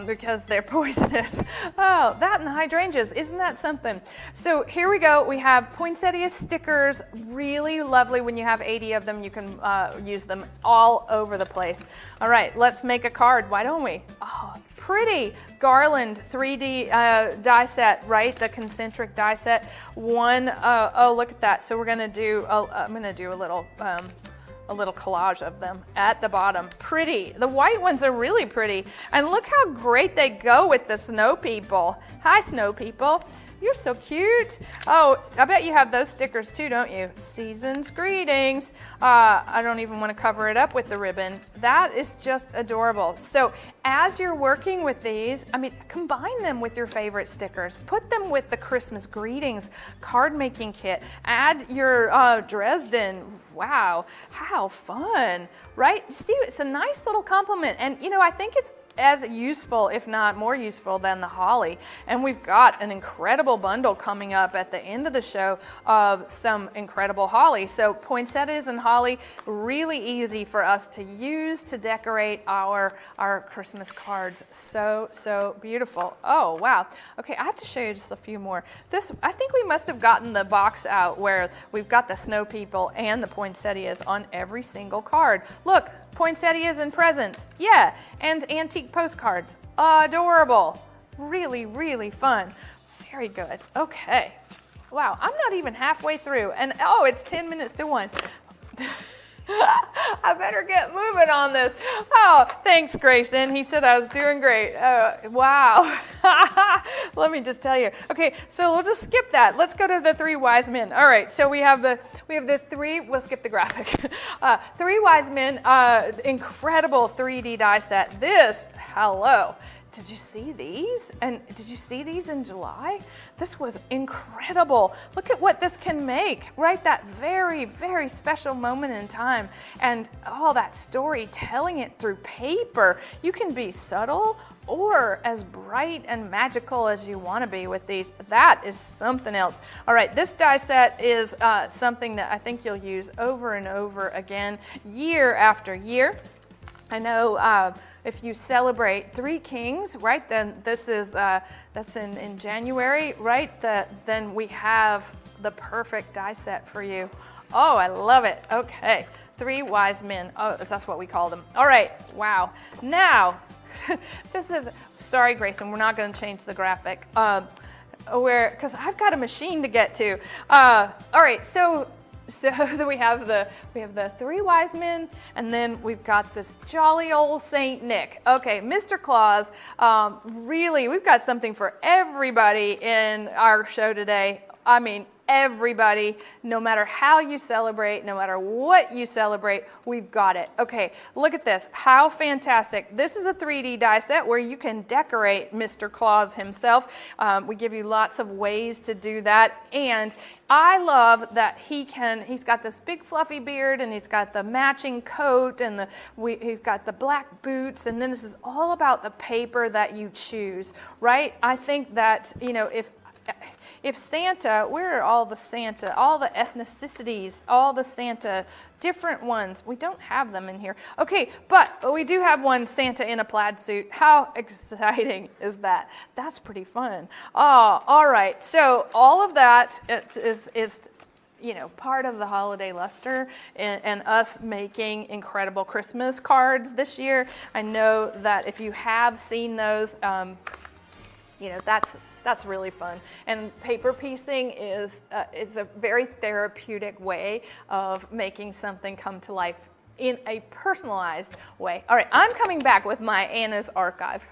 Because they're poisonous. Oh, that and the hydrangeas, isn't that something? So here we go, we have poinsettia stickers, really lovely. When you have 80 of them, you can use them all over the place. All right, let's make a card, why don't we? Oh, pretty garland 3D die set, right? The concentric die set. Oh, look at that. So we're gonna do, I'm gonna do a little collage of them at the bottom. Pretty. The white ones are really pretty. And look how great they go with the snow people. Hi, snow people. You're so cute. Oh, I bet you have those stickers too, don't you? Season's greetings. I don't even want to cover it up with the ribbon. That is just adorable. So as you're working with these, I mean, combine them with your favorite stickers. Put them with the Christmas greetings card making kit. Add your Dresden. Wow, how fun, right? Steve, it's a nice little compliment. And you know, I think it's as useful, if not more useful, than the holly. And we've got an incredible bundle coming up at the end of the show of some incredible holly. So poinsettias and holly, really easy for us to use to decorate our Christmas cards. So, so beautiful. Oh, wow. Okay, I have to show you just a few more. I think we must have gotten the box out where we've got the snow people and the poinsettias on every single card. Look, poinsettias and presents. Yeah, and antique postcards. Adorable. Really, really fun. Very good. Okay. Wow, I'm not even halfway through. And oh, it's 10 minutes to 1. I better get moving on this. Oh, thanks, Grayson. He said I was doing great. Wow. Let me just tell you. Okay, so we'll just skip that. Let's go to the 3 wise men. All right, so we have the 3. We'll skip the graphic. 3 wise men. Incredible 3D die set. Hello. Did you see these? And did you see these in July? This was incredible. Look at what this can make, right? That very, very special moment in time and all that story, telling it through paper. You can be subtle or as bright and magical as you want to be with these. That is something else. All right, this die set is something that I think you'll use over and over again, year after year. I know if you celebrate 3 Kings, right, then this is, that's in January, right, then we have the perfect die set for you. Oh, I love it. Okay, 3 wise men. Oh, that's what we call them. All right, wow. Now, this is, sorry, Grayson, we're not going to change the graphic. Because I've got a machine to get to. All right, so we have the 3 wise men, and then we've got this jolly old Saint Nick. Okay, Mr. Claus, really, we've got something for everybody in our show today. I mean, everybody, no matter how you celebrate, no matter what you celebrate, we've got it. Okay, look at this. How fantastic. This is a 3D die set where you can decorate Mr. Claus himself. We give you lots of ways to do that, and I love that he's got this big fluffy beard, and he's got the matching coat, and he's got the black boots, and then this is all about the paper that you choose, right? I think that, you know, if Santa, where are all the Santa, all the ethnicities, all the Santa, different ones? We don't have them in here. Okay, but we do have one Santa in a plaid suit. How exciting is that? That's pretty fun. Oh, all right. So all of that is you know, part of the holiday luster and us making incredible Christmas cards this year. I know that if you have seen those, you know, that's really fun. And paper piecing is a very therapeutic way of making something come to life in a personalized way. All right, I'm coming back with my Anna's Archive.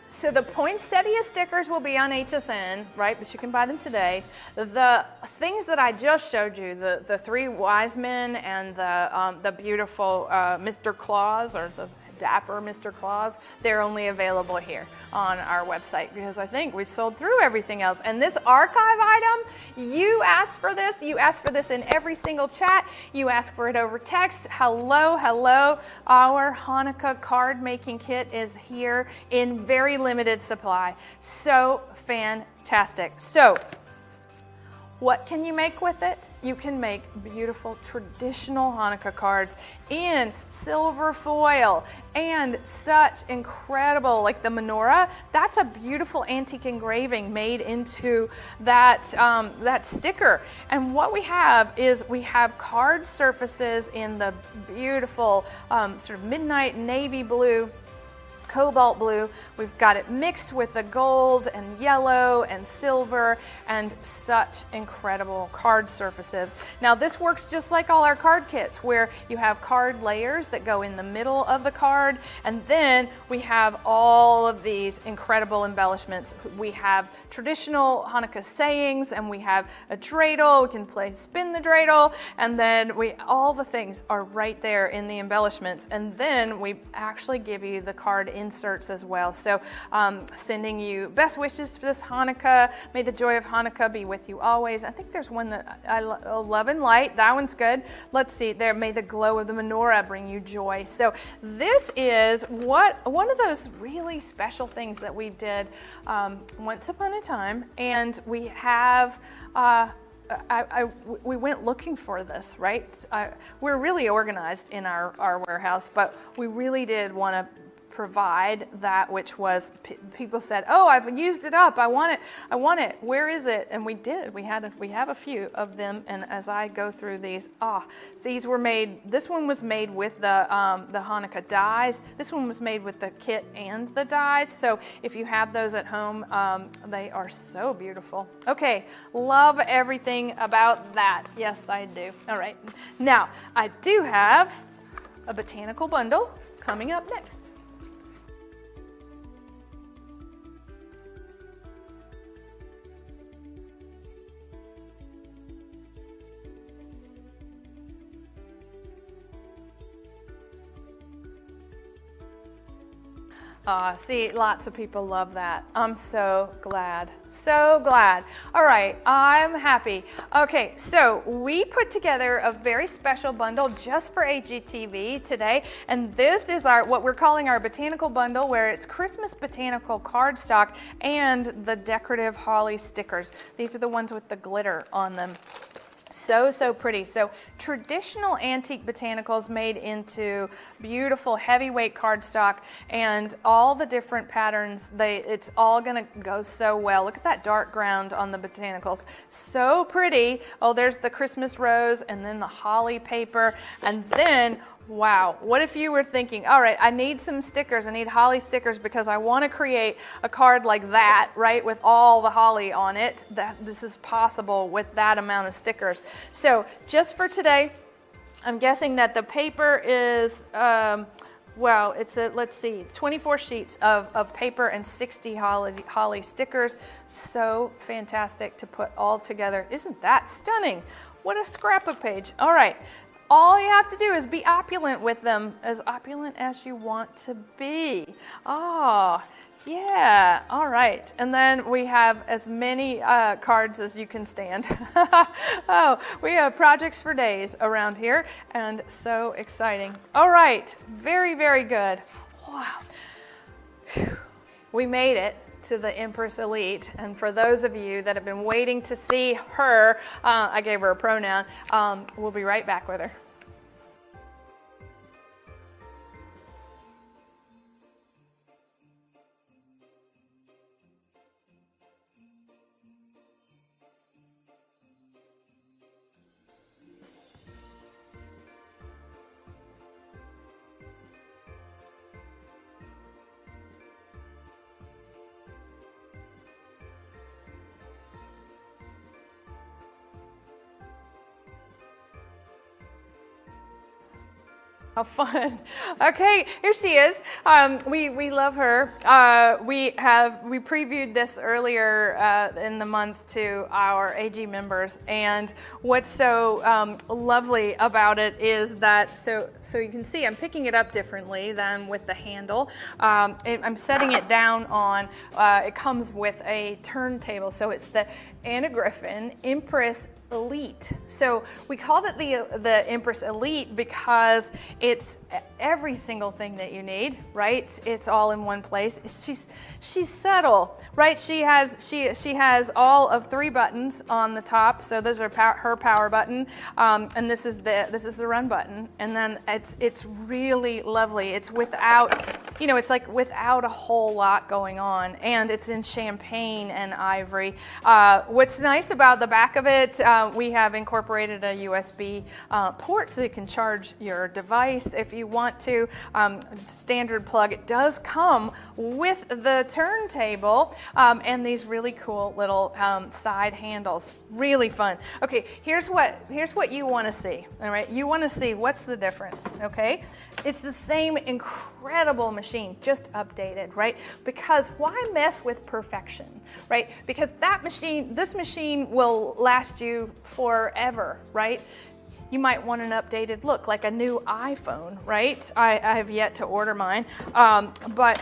So the poinsettia stickers will be on HSN, right? But you can buy them today. The things that I just showed you, the 3 wise men and the beautiful Mr. Claus, or dapper Mr. Claus, they're only available here on our website because I think we've sold through everything else. And this archive item, you asked for this. You asked for this in every single chat. You asked for it over text. Hello, hello. Our Hanukkah card making kit is here in very limited supply. So fantastic. So what can you make with it? You can make beautiful traditional Hanukkah cards in silver foil and such incredible, like the menorah, that's a beautiful antique engraving made into that, that sticker. And what we have is we have card surfaces in the beautiful sort of midnight navy blue, cobalt blue. We've got it mixed with the gold and yellow and silver and such incredible card surfaces. Now this works just like all our card kits where you have card layers that go in the middle of the card, and then we have all of these incredible embellishments. We have traditional Hanukkah sayings, and we have a dreidel. We can play spin the dreidel, and then all the things are right there in the embellishments, and then we actually give you the card inserts as well. So sending you best wishes for this Hanukkah. May the joy of Hanukkah be with you always. I think there's one that I love and light. That one's good. Let's see there. May the glow of the menorah bring you joy. So this is one of those really special things that we did once upon a time, and we have we went looking for this, right? We're really organized in our warehouse, but we really did want to provide that which was, people said, oh, I've used it up, I want it, where is it? And we did. We have a few of them, and as I go through these, these were made, this one was made with the Hanukkah dies. This one was made with the kit and the dies, so if you have those at home, they are so beautiful. Okay, love everything about that. Yes, I do. All right, now I do have a botanical bundle coming up next. See, lots of people love that. I'm so glad. So glad. All right, I'm happy. Okay, so we put together a very special bundle just for AGTV today, and this is what we're calling our botanical bundle, where it's Christmas botanical cardstock and the decorative holly stickers. These are the ones with the glitter on them. So pretty. So traditional antique botanicals made into beautiful heavyweight cardstock, and all the different patterns, it's all gonna go so well. Look at that dark ground on the botanicals. So pretty. Oh, there's the Christmas rose, and then the holly paper, and then wow, what if you were thinking, all right, I need some stickers, I need holly stickers because I want to create a card like that, right, with all the holly on it. This is possible with that amount of stickers. So just for today, I'm guessing that the paper is, well, it's let's see, 24 sheets of paper and 60 holly stickers. So fantastic to put all together. Isn't that stunning? What a scrap of page. All right. All you have to do is be opulent with them, as opulent as you want to be. Oh, yeah, all right. And then we have as many cards as you can stand. Oh, we have projects for days around here, and so exciting. All right, very, very good. Wow. Whew. We made it to the Empress Elite, and for those of you that have been waiting to see her, I gave her a pronoun, we'll be right back with her. How fun. Okay, here she is. We love her. We previewed this earlier in the month to our AG members, and what's so lovely about it is that, so you can see I'm picking it up differently than with the handle. I'm setting it down on, it comes with a turntable, so it's the Anna Griffin Empress Elite. So we called it the Empress Elite because it's every single thing that you need, right? It's all in one place. She's subtle, right? She has all of 3 buttons on the top. So those are her power button, and this is the run button. And then it's really lovely. It's without, it's like without a whole lot going on, and it's in champagne and ivory. What's nice about the back of it, we have incorporated a USB port so you can charge your device if you want to. Standard plug. It does come with the turntable and these really cool little side handles. Really fun. Okay, here's what you want to see. All right, you want to see what's the difference. Okay, it's the same incredible machine, just updated, right? Because why mess with perfection, right? Because this machine will last you forever, right? You might want an updated look, like a new iPhone, right? I have yet to order mine, but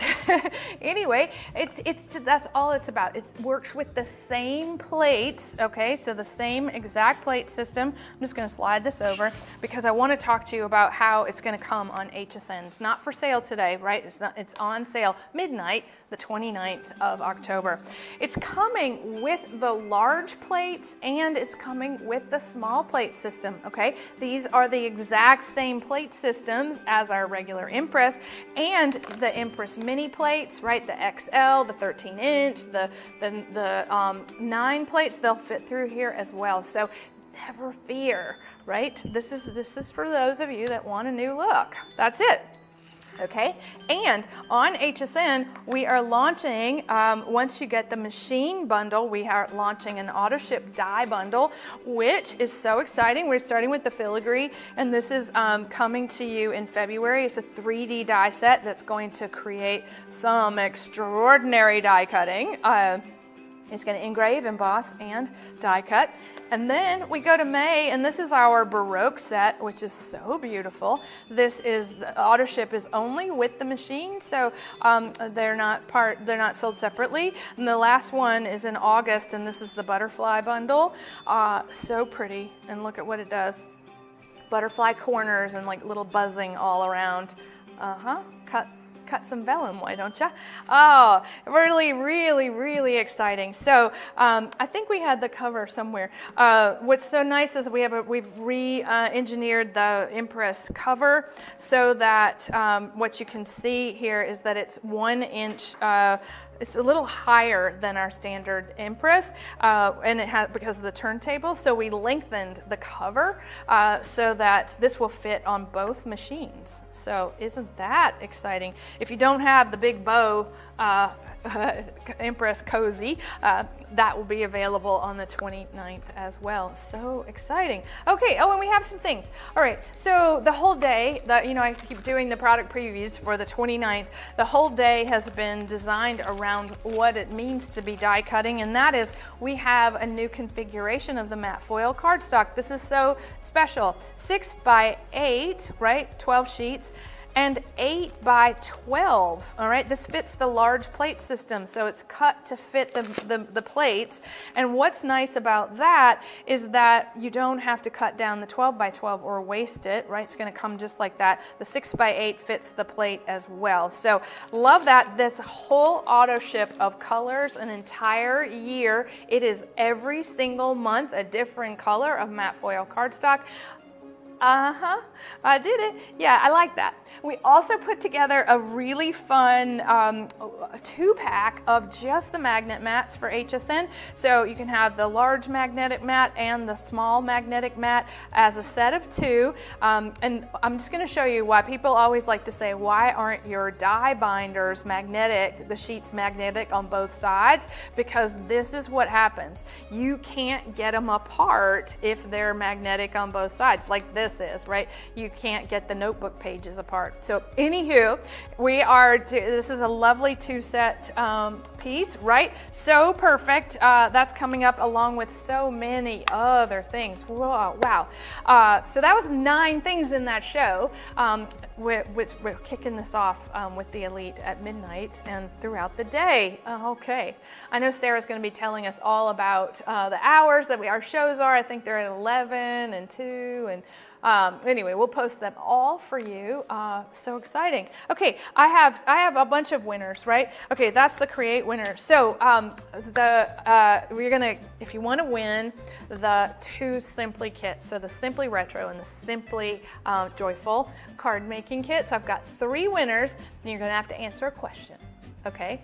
anyway, that's all it's about. It works with the same plates, okay? So the same exact plate system. I'm just going to slide this over because I want to talk to you about how it's going to come on HSN. It's not for sale today, right? It's on sale midnight, the 29th of October. It's coming with the large plates and it's coming with the small plate system, okay? These are the exact same plate systems as our regular Empress and the Empress mini plates, right? The XL, the 13-inch, the 9 plates, they'll fit through here as well. So never fear, right? This is for those of you that want a new look. That's it. Okay, and on HSN, we are launching, once you get the machine bundle, we are launching an auto ship die bundle, which is so exciting. We're starting with the filigree, and this is coming to you in February. It's a 3D die set that's going to create some extraordinary die cutting. It's going to engrave, emboss, and die cut. And then we go to May, and this is our Baroque set, which is so beautiful. This is, the auto ship is only with the machine, so they're not sold separately. And the last one is in August, and this is the butterfly bundle. So pretty, and look at what it does. Butterfly corners and like little buzzing all around. Cut some vellum, why don't you? Oh, really, really, really exciting. So I think we had the cover somewhere. What's so nice is we've re-engineered the Empress cover so that what you can see here is that it's 1 inch. It's a little higher than our standard Empress, and it has, because of the turntable. So we lengthened the cover so that this will fit on both machines. So isn't that exciting? If you don't have the big bow Empress Cozy, that will be available on the 29th as well. So exciting. Okay, oh, and we have some things. All right, so the whole day, I keep doing the product previews for the 29th. The whole day has been designed around what it means to be die cutting, and that is we have a new configuration of the matte foil cardstock. This is so special. 6 by 8, right? 12 sheets. And 8 by 12, all right? This fits the large plate system, so it's cut to fit the plates. And what's nice about that is that you don't have to cut down the 12 by 12 or waste it, right? It's gonna come just like that. The 6 by 8 fits the plate as well. So love that. This whole auto ship of colors, an entire year. It is every single month a different color of matte foil cardstock. I did it. Yeah, I like that. We also put together a really fun 2-pack of just the magnet mats for HSN. So you can have the large magnetic mat and the small magnetic mat as a set of 2. And I'm just going to show you why people always like to say, why aren't your die binders magnetic, the sheets magnetic on both sides? Because this is what happens. You can't get them apart if they're magnetic on both sides. Like this this is, right? You can't get the notebook pages apart. So anywho, this is a lovely 2-set piece, right? So perfect. That's coming up along with so many other things. Whoa, wow. So that was 9 things in that show, which we're kicking this off with the Elite at midnight and throughout the day. Okay. I know Sarah's going to be telling us all about the hours that our shows are. I think they're at 11 and 2 and anyway, we'll post them all for you. So exciting. Okay, I have a bunch of winners, right? Okay, that's the Create winner. So we're gonna, if you want to win the 2 Simply kits, so the Simply Retro and the Simply Joyful card making kits, I've got 3 winners, and you're gonna have to answer a question. Okay.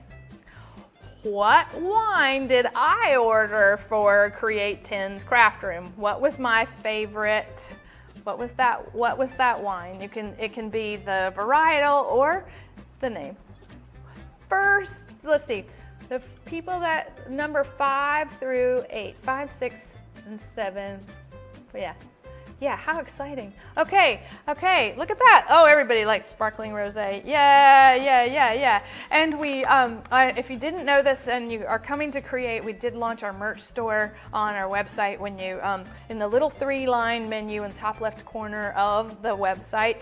What wine did I order for Create 10's craft room? What was my favorite? What was that wine? It can be the varietal or the name. First, let's see. The people that number 5 through 8, 5, 6, and 7. Yeah. Yeah, how exciting. Okay, look at that. Oh, everybody likes sparkling rosé. Yeah. And we, if you didn't know this and you are coming to Create, we did launch our merch store on our website. When you, in the little 3-line menu in the top left corner of the website,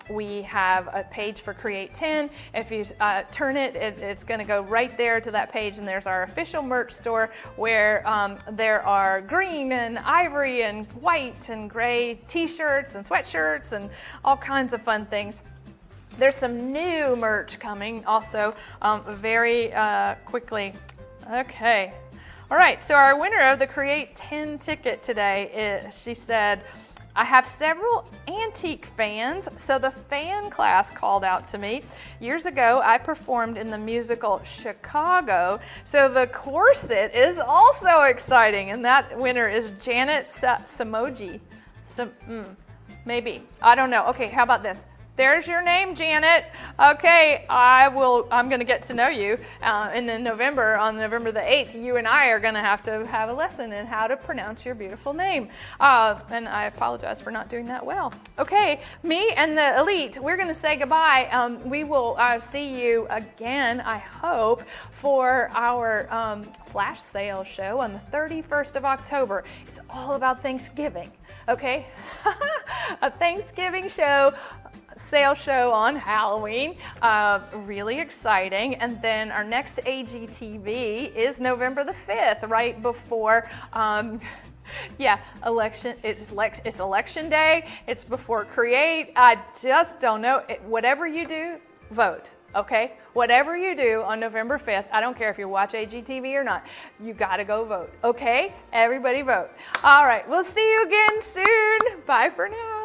we have a page for Create 10. If you turn it, it's gonna go right there to that page, and there's our official merch store where there are green and ivory and white and gray t-shirts and sweatshirts and all kinds of fun things. There's some new merch coming also very quickly. Okay. All right, so our winner of the Create 10 ticket today, she said, I have several antique fans, so the fan class called out to me. Years ago, I performed in the musical Chicago, so the corset is also exciting, and that winner is Janet Samoji. Maybe. I don't know. Okay, how about this? There's your name, Janet. Okay, I'm going to get to know you. And in November, on November the 8th, you and I are going to have a lesson in how to pronounce your beautiful name. And I apologize for not doing that well. Okay, me and the Elite, we're going to say goodbye. We will see you again, I hope, for our flash sale show on the 31st of October. It's all about Thanksgiving. Okay, a Thanksgiving sale show on Halloween, really exciting. And then our next AGTV is November the 5th, right before, election. It's election day. It's before Create. I just don't know. Whatever you do, vote. Okay, whatever you do on November 5th, I don't care if you watch AGTV or not, you gotta go vote. Okay, everybody vote. All right, we'll see you again soon. Bye for now.